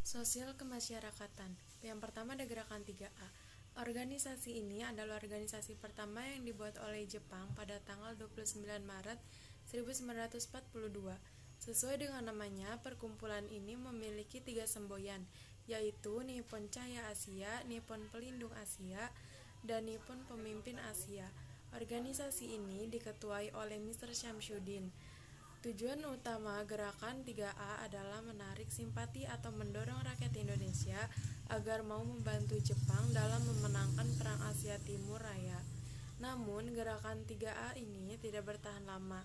Sosial kemasyarakatan. Yang pertama ada gerakan 3A. Organisasi ini adalah organisasi pertama yang dibuat oleh Jepang pada tanggal 29 Maret 1942. Sesuai dengan namanya, perkumpulan ini memiliki 3 semboyan, yaitu Nippon Cahaya Asia, Nippon Pelindung Asia, dan Nippon Pemimpin Asia. Organisasi ini diketuai oleh Mr. Syamsuddin. Tujuan utama gerakan 3A adalah menarik simpati atau mendorong rakyat Indonesia agar mau membantu Jepang dalam memenangkan Perang Asia Timur Raya. Namun, gerakan 3A ini tidak bertahan lama.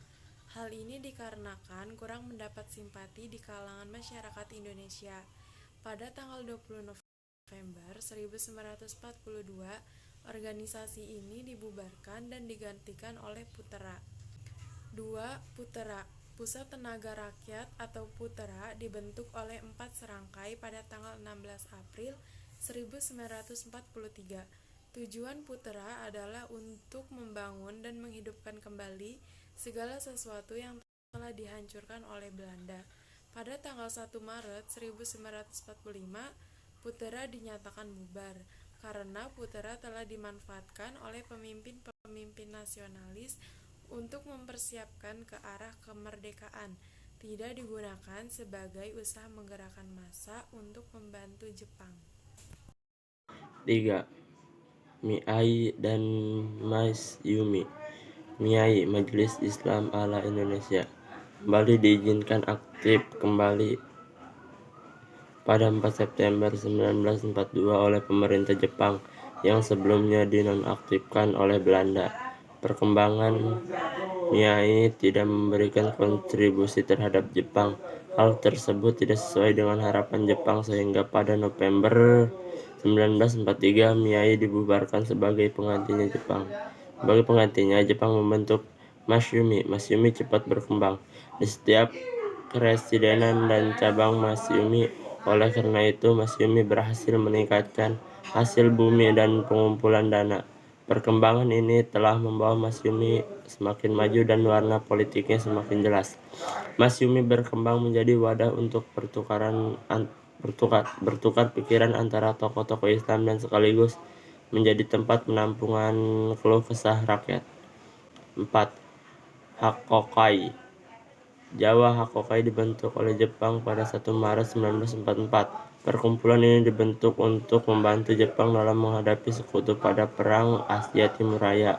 Hal ini dikarenakan kurang mendapat simpati di kalangan masyarakat Indonesia. Pada tanggal 20 November 1942, organisasi ini dibubarkan dan digantikan oleh Putera. 2. Putera. Pusat Tenaga Rakyat atau Putera dibentuk oleh 4 serangkai pada tanggal 16 April 1943. Tujuan Putera adalah untuk membangun dan menghidupkan kembali segala sesuatu yang telah dihancurkan oleh Belanda. Pada tanggal 1 Maret 1945, Putera dinyatakan bubar karena Putera telah dimanfaatkan oleh pemimpin-pemimpin nasionalis untuk mempersiapkan ke arah kemerdekaan, tidak digunakan sebagai usaha menggerakkan massa untuk membantu Jepang. 3. Miyai dan Masyumi. Miyai, Majelis Islam ala Indonesia, kembali diizinkan aktif kembali pada 4 September 1942 oleh pemerintah Jepang yang sebelumnya dinonaktifkan oleh Belanda. Perkembangan Miyai tidak memberikan kontribusi terhadap Jepang. Hal tersebut tidak sesuai dengan harapan Jepang sehingga pada November 1943 Miyai dibubarkan sebagai penggantinya Jepang. Sebagai penggantinya, Jepang membentuk Masyumi. Masyumi cepat berkembang di setiap keresidenan dan cabang Masyumi. Oleh karena itu, Masyumi berhasil meningkatkan hasil bumi dan pengumpulan dana. Perkembangan ini telah membawa Masyumi semakin maju dan warna politiknya semakin jelas. Masyumi berkembang menjadi wadah untuk bertukar pikiran antara tokoh-tokoh Islam dan sekaligus menjadi tempat penampungan keluh kesah rakyat. 4. Hakkokai. Jawa Hakkokai dibentuk oleh Jepang pada 1 Maret 1944. Perkumpulan ini dibentuk untuk membantu Jepang dalam menghadapi sekutu pada Perang Asia Timur Raya.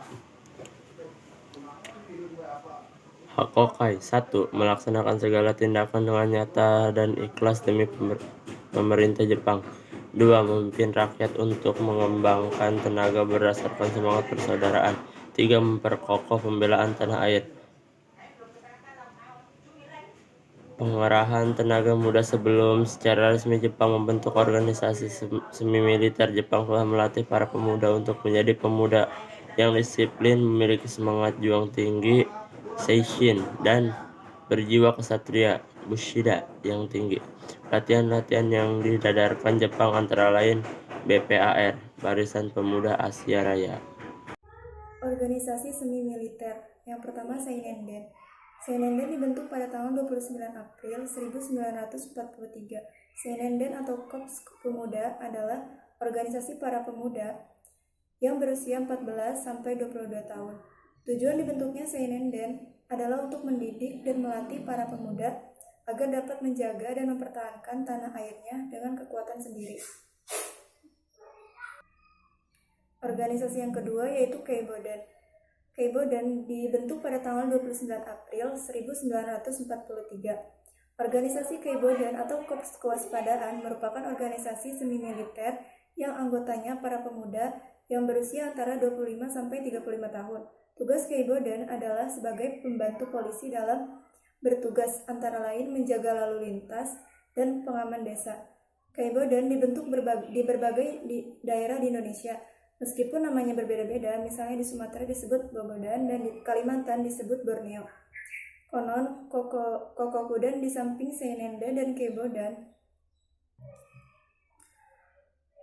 Hakkokai 1. Melaksanakan segala tindakan dengan nyata dan ikhlas demi pemerintah Jepang. 2. Memimpin rakyat untuk mengembangkan tenaga berdasarkan semangat persaudaraan. 3. Memperkokoh pembelaan tanah air. Pengerahan tenaga muda. Sebelum secara resmi Jepang membentuk organisasi semi-militer, Jepang telah melatih para pemuda untuk menjadi pemuda yang disiplin, memiliki semangat juang tinggi, seishin, dan berjiwa kesatria, Bushida, yang tinggi. Latihan-latihan yang didadarkan Jepang antara lain BPAR, Barisan Pemuda Asia Raya. Organisasi semi-militer. Yang pertama Seinenden. Seinenden dibentuk pada tanggal 29 April 1943. Seinenden atau Korps Pemuda adalah organisasi para pemuda yang berusia 14 sampai 22 tahun. Tujuan dibentuknya Seinenden adalah untuk mendidik dan melatih para pemuda agar dapat menjaga dan mempertahankan tanah airnya dengan kekuatan sendiri. Organisasi yang kedua yaitu Keibodan. Keibodan dibentuk pada tanggal 29 April 1943. Organisasi Keibodan atau Korps Kewaspadaan merupakan organisasi semi-militer yang anggotanya para pemuda yang berusia antara 25 sampai 35 tahun. Tugas Keibodan adalah sebagai pembantu polisi dalam bertugas, antara lain menjaga lalu lintas dan pengaman desa. Keibodan dibentuk di berbagai daerah di Indonesia. Meskipun namanya berbeda-beda, misalnya di Sumatera disebut Bobodan dan di Kalimantan disebut Borneo. Konon, Kokokudan di samping Seinenden dan Keibodan.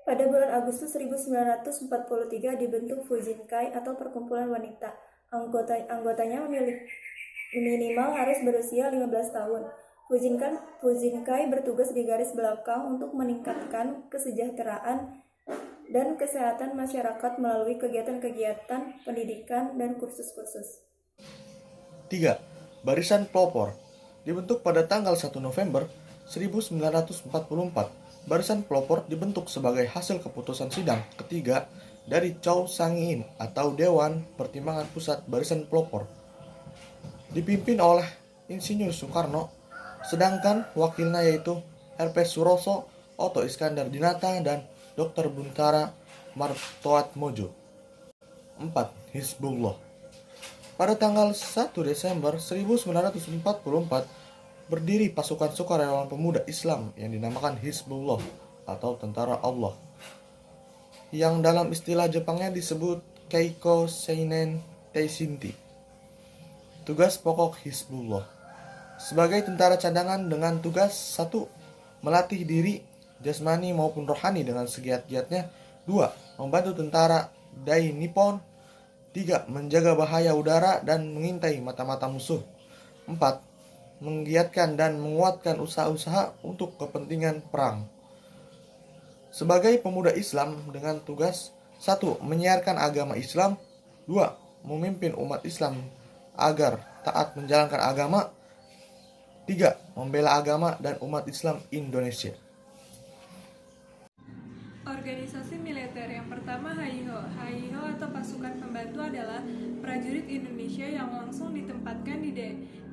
Pada bulan Agustus 1943 dibentuk Fujinkai atau Perkumpulan Wanita. Anggotanya minimal harus berusia 15 tahun. Fujinkai bertugas di garis belakang untuk meningkatkan kesejahteraan dan kesehatan masyarakat melalui kegiatan-kegiatan pendidikan dan kursus-kursus. 3. Barisan Pelopor. Dibentuk pada tanggal 1 November 1944, Barisan Pelopor dibentuk sebagai hasil keputusan sidang ketiga dari Chow Sang-in atau Dewan Pertimbangan Pusat Barisan Pelopor. Dipimpin oleh Insinyur Soekarno, sedangkan wakilnya yaitu R.P. Suroso, Otto Iskandar Dinata, dan Dr. Buntara Martoatmojo. 4. Hizbullah. Pada tanggal 1 Desember 1944, berdiri pasukan sukarelawan pemuda Islam yang dinamakan Hizbullah atau Tentara Allah, yang dalam istilah Jepangnya disebut Keiko Seinen Teishinti. Tugas pokok Hizbullah sebagai tentara cadangan dengan tugas 1. Melatih diri jasmani maupun rohani dengan segiat-giatnya. 2. Membantu tentara Dai Nippon. 3. Menjaga bahaya udara dan mengintai mata-mata musuh. 4. Menggiatkan dan menguatkan usaha-usaha untuk kepentingan perang. Sebagai pemuda Islam dengan tugas 1. Menyiarkan agama Islam. 2. Memimpin umat Islam agar taat menjalankan agama. 3. Membela agama dan umat Islam Indonesia. Organisasi militer yang pertama HIHO. HIHO atau Pasukan Pembantu adalah prajurit Indonesia yang langsung ditempatkan di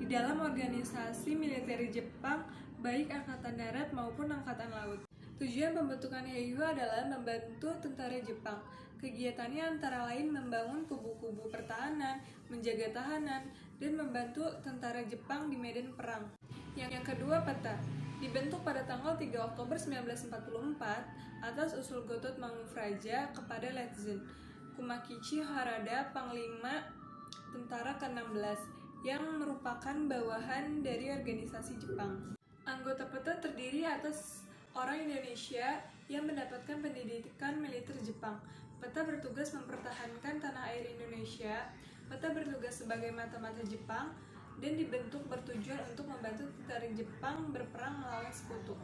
dalam organisasi militer Jepang, baik Angkatan Darat maupun Angkatan Laut. Tujuan pembentukan HIHO adalah membantu tentara Jepang. Kegiatannya antara lain membangun kubu-kubu pertahanan, menjaga tahanan, dan membantu tentara Jepang di medan perang. Yang kedua, peta. Dibentuk pada tanggal 3 Oktober 1944 atas usul Gotot Mangufraja kepada Letzen Kumakichi Harada, Panglima Tentara ke-16, yang merupakan bawahan dari organisasi Jepang. Anggota peta terdiri atas orang Indonesia yang mendapatkan pendidikan militer Jepang. Peta bertugas mempertahankan tanah air Indonesia. Peta bertugas sebagai mata-mata Jepang dan dibentuk bertujuan untuk membantu tentara Jepang berperang melawan sekutu.